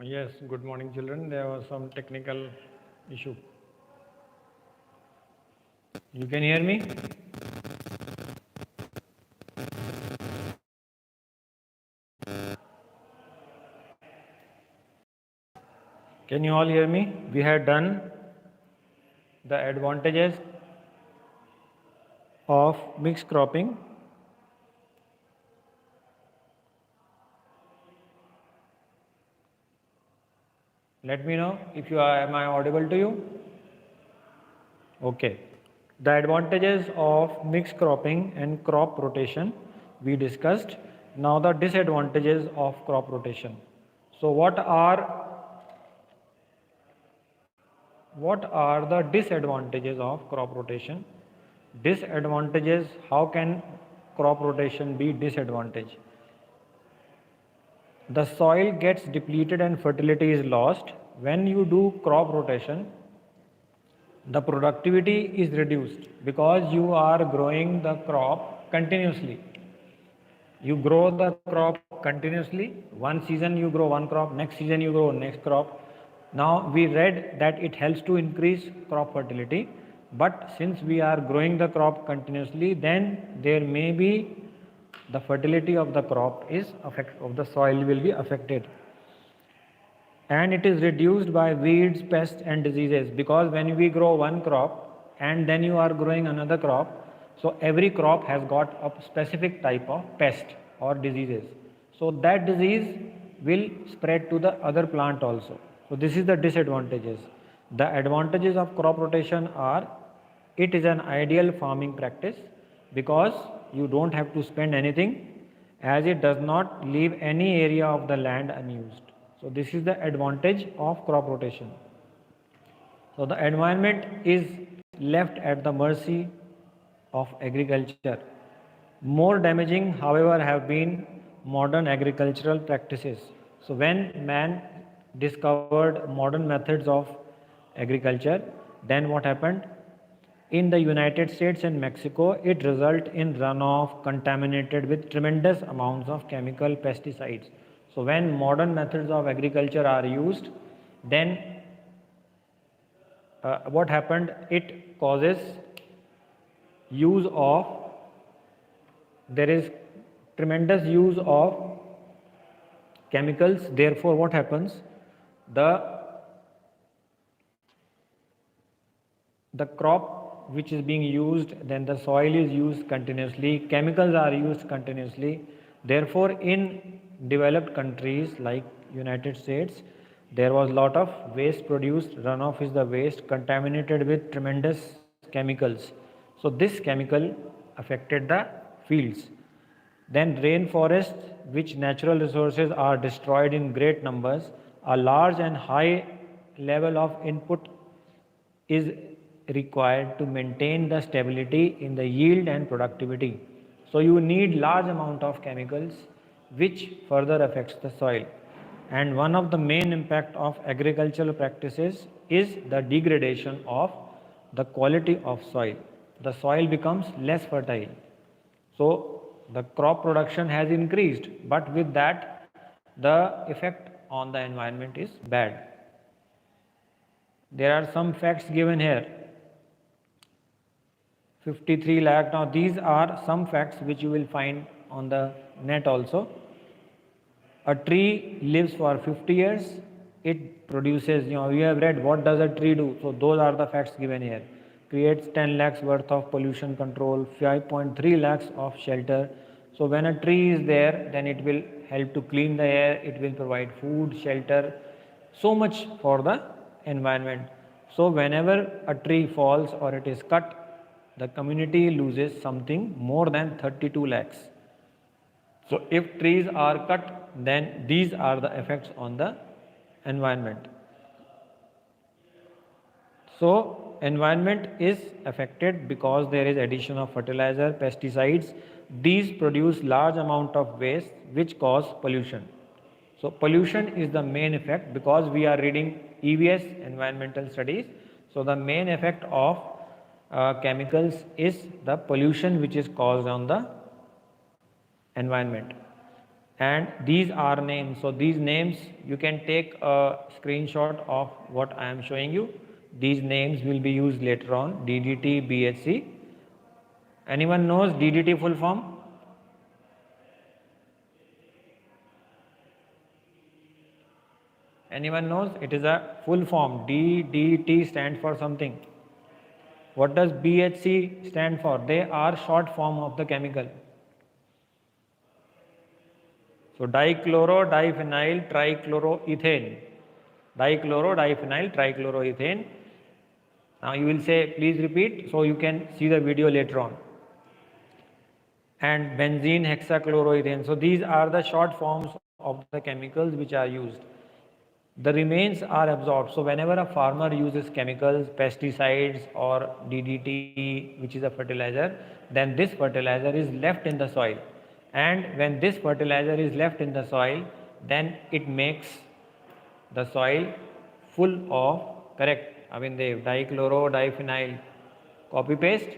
Yes, good morning children. There was some technical issue. You can hear me? Can you all hear me? We had done the advantages of mixed cropping. Let me know if you are, am I audible to you? Okay. The advantages of mixed cropping and crop rotation we discussed. Now the disadvantages of crop rotation. So what are the disadvantages of crop rotation? Disadvantages, how can crop rotation be disadvantage? The soil gets depleted and fertility is lost. When you do crop rotation, the productivity is reduced because you are growing the crop continuously. You grow the crop continuously. One season you grow one crop, next season you grow next crop. Now we read that it helps to increase crop fertility, but since we are growing the crop continuously, then there may be the fertility of the crop of the soil will be affected, and it is reduced by weeds, pests and diseases, because when we grow one crop and then you are growing another crop, so every crop has got a specific type of pest or diseases, so that disease will spread to the other plant also. So this is the disadvantages. The advantages of crop rotation are, it is an ideal farming practice because you don't have to spend anything, as it does not leave any area of the land unused. So this is the advantage of crop rotation. So the environment is left at the mercy of agriculture. More damaging, however, have been modern agricultural practices. So when man discovered modern methods of agriculture, then what happened? In the United States and Mexico, it resulted in runoff contaminated with tremendous amounts of chemical pesticides. So when modern methods of agriculture are used, then what happened? It causes use of, there is tremendous use of chemicals. Therefore what happens? The crop which is being used, then the soil is used continuously, chemicals are used continuously. Therefore in developed countries like United States, there was lot of waste produced. Runoff is the waste contaminated with tremendous chemicals. So this chemical affected the fields. Then rainforests, which natural resources are destroyed in great numbers. A large and high level of input is required to maintain the stability in the yield and productivity. So you need large amount of chemicals which further affects the soil. And one of the main impact of agricultural practices is the degradation of the quality of soil. The soil becomes less fertile. So the crop production has increased, but with that the effect on the environment is bad. There are some facts given here. 53 lakh. Now these are some facts which you will find on the net also. A tree lives for 50 years. It produces, you have read what does a tree do. So those are the facts given here. Creates 10 lakhs worth of pollution control, 5.3 lakhs of shelter. So when a tree is there, then it will help to clean the air, it will provide food, shelter, so much for the environment. So whenever a tree falls or it is cut, the community loses something more than 32 lakhs. So if trees are cut, then these are the effects on the environment. So environment is affected because there is addition of fertilizer, pesticides. These produce large amount of waste which cause pollution. So pollution is the main effect, because we are reading EVS, environmental studies. So the main effect of chemicals is the pollution which is caused on the environment. and these are names. So these names, you can take a screenshot of what I am showing you. These names will be used later on. DDT, BHC. Anyone knows DDT full form? Anyone knows? It is a full form. DDT stands for something. What does BHC stand for? They are short form of the chemical. So dichloro, diphenyl, trichloroethane. Dichloro, diphenyl, trichloroethane. Now you will say, please repeat, so you can see the video later on. And benzene, hexachloroethane. So these are the short forms of the chemicals which are used. The remains are absorbed. So whenever a farmer uses chemicals, pesticides or DDT, which is a fertilizer, then this fertilizer is left in the soil. And when this fertilizer is left in the soil, then it makes the soil full of, correct, Avindev, dichloro, diphenyl. Copy paste?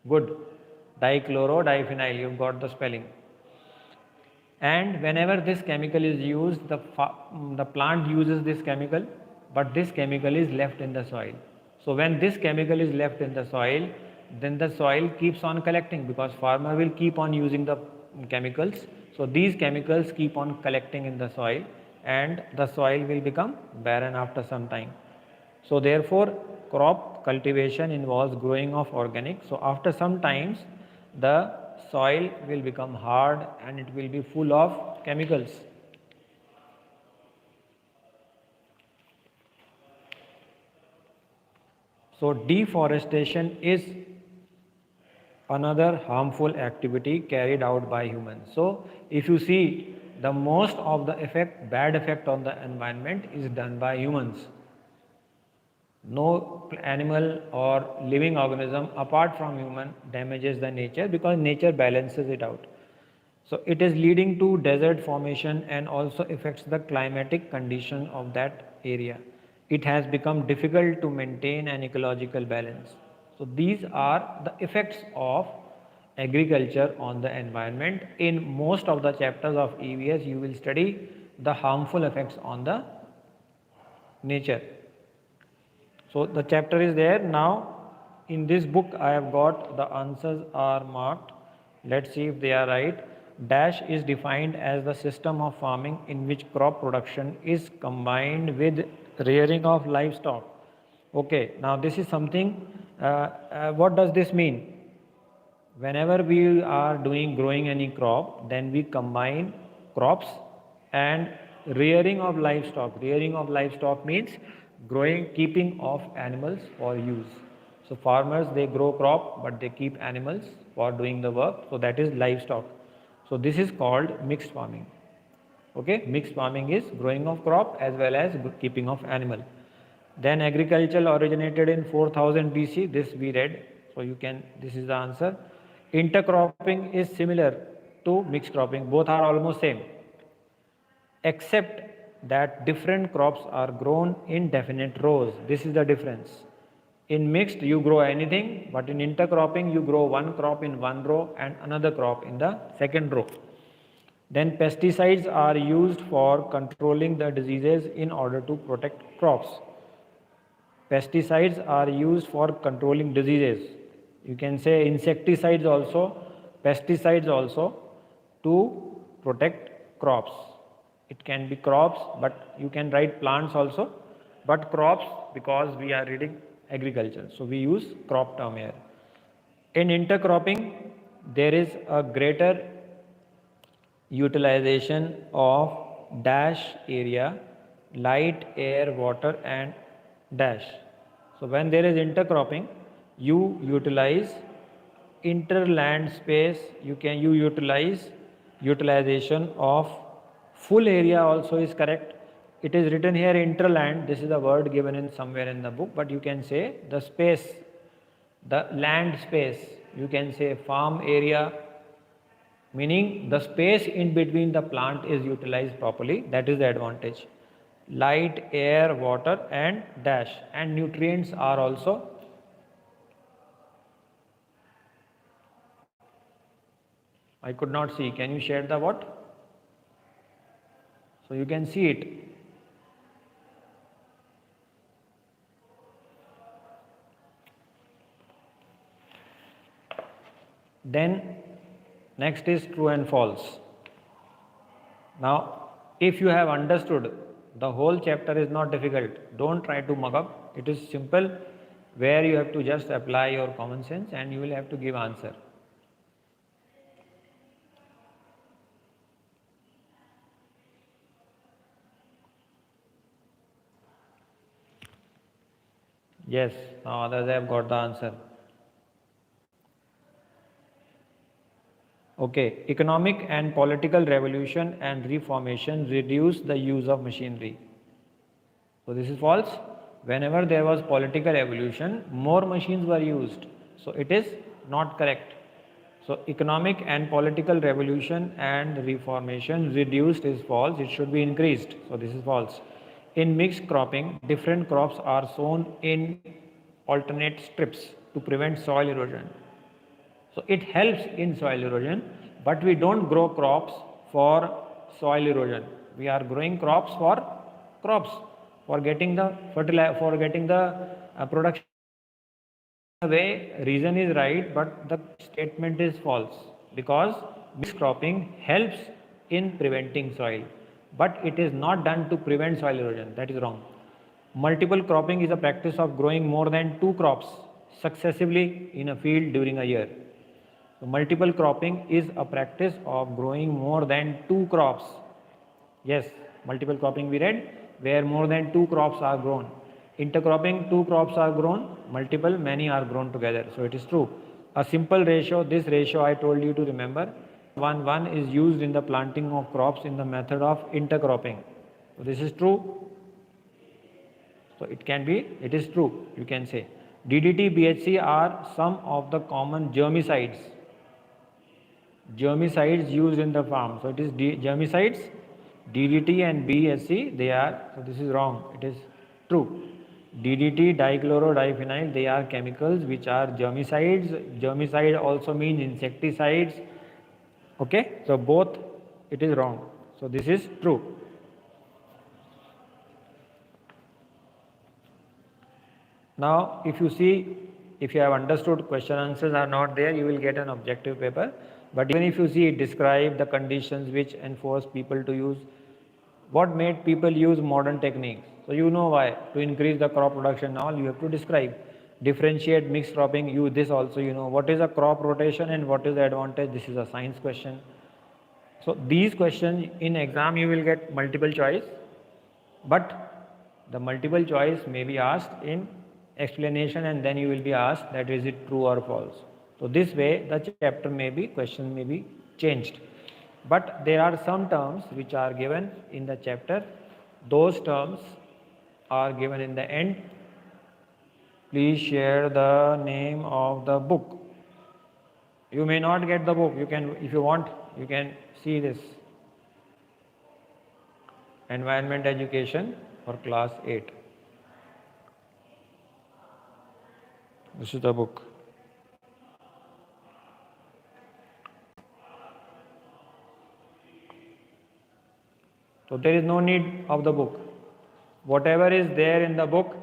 Good. Dichloro, diphenyl, you've got the spelling. And whenever this chemical is used, the plant uses this chemical, but this chemical is left in the soil. So when this chemical is left in the soil, then the soil keeps on collecting, because farmer will keep on using the chemicals. So these chemicals keep on collecting in the soil, and the soil will become barren after some time. So therefore, crop cultivation involves growing of organic. So after some times, the soil will become hard and it will be full of chemicals. So deforestation is another harmful activity carried out by humans. So if you see, the most of the bad effect on the environment is done by humans. No animal or living organism apart from human damages the nature, because nature balances it out. So it is leading to desert formation and also affects the climatic condition of that area. It has become difficult to maintain an ecological balance. So these are the effects of agriculture on the environment. In most of the chapters of EVS, you will study the harmful effects on the nature. So the chapter is there. Now in this book I have got the answers are marked. Let's see if they are right. Dash is defined as the system of farming in which crop production is combined with rearing of livestock. Okay, now this is something, what does this mean? Whenever we are growing any crop, then we combine crops and rearing of livestock. Rearing of livestock means keeping of animals for use. So farmers, they grow crop, but they keep animals for doing the work. So that is livestock. So this is called mixed farming. Okay, mixed farming is growing of crop as well as keeping of animal. Then agriculture originated in 4000 BC. This we read. So you can, this is the answer. Intercropping is similar to mixed cropping. Both are almost same, except that different crops are grown in definite rows. This is the difference. In mixed, you grow anything, but in intercropping, you grow one crop in one row and another crop in the second row. Then pesticides are used for controlling the diseases in order to protect crops. Pesticides are used for controlling diseases. You can say insecticides also, pesticides also, to protect crops. It can be crops, but you can write plants also, but crops, because we are reading agriculture, so we use crop term here. In intercropping, there is a greater utilization of dash area, light, air, water and dash. So when there is intercropping, you utilize interland space, you utilize utilization of full area also is correct. It is written here interland, this is a word given in somewhere in the book, but you can say the space, the land space, you can say farm area, meaning the space in between the plant is utilized properly. That is the advantage. Light, air, water and dash, and nutrients are also. I could not see. Can you share the what? So you can see it. Then next is true and false. Now, if you have understood, the whole chapter is not difficult. Don't try to mug up. It is simple, where you have to just apply your common sense and you will have to give answer. Yes, now others have got the answer. Okay, economic and political revolution and reformation reduced the use of machinery. So this is false. Whenever there was political evolution, more machines were used. So it is not correct. So economic and political revolution and reformation reduced is false. It should be increased. So this is false. In mixed cropping, different crops are sown in alternate strips to prevent soil erosion. So it helps in soil erosion, but we don't grow crops for soil erosion. We are growing crops, for getting the fertilizer, for getting the production. The way reason is right, but the statement is false, because mixed cropping helps in preventing soil, but it is not done to prevent soil erosion. That is wrong. Multiple cropping is a practice of growing more than 2 crops successively in a field during a year. So multiple cropping is a practice of growing more than 2 crops. Yes, multiple cropping we read, where more than 2 crops are grown. Intercropping, 2 crops are grown, multiple, many are grown together. So it is true. A simple ratio, this ratio I told you to remember, 1:1 is used in the planting of crops in the method of intercropping. So this is true. So it can be, it is true, you can say. DDT, BHC are some of the common germicides. Germicides used in the farm. So it is germicides, DDT and BHC, they are, so this is wrong, it is true. DDT, dichlorodiphenyl, they are chemicals which are germicides. Germicide also means insecticides. Okay, so both, it is wrong. So this is true. Now, if you see, if you have understood, question answers are not there, you will get an objective paper. But even if you see, describe the conditions which enforce people to use, what made people use modern techniques. So you know why, to increase the crop production, all you have to describe. Differentiate mixed cropping, use this also, you know. What is a crop rotation and what is the advantage? This is a science question. So these questions in exam you will get multiple choice, but the multiple choice may be asked in explanation and then you will be asked that is it true or false. So this way the chapter may be, question may be changed. But there are some terms which are given in the chapter. Those terms are given in the end. Please share the name of the book. You may not get the book. You can, if you want, you can see this. Environment Education for class 8. This is the book. So there is no need of the book. Whatever is there in the book,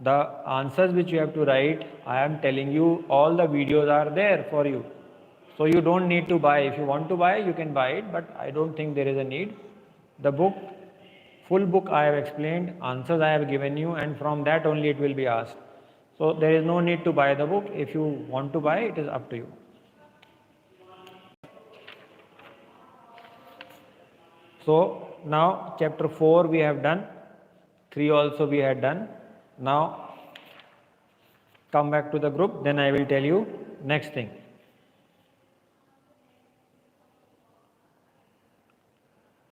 the answers which you have to write, I am telling you, all the videos are there for you. So you don't need to buy. If you want to buy, you can buy it, but I don't think there is a need. The book, full book I have explained, answers I have given you, and from that only it will be asked. So there is no need to buy the book. If you want to buy, it is up to you. So now chapter 4 we have done, 3 also we had done. Now come back to the group, then I will tell you next thing.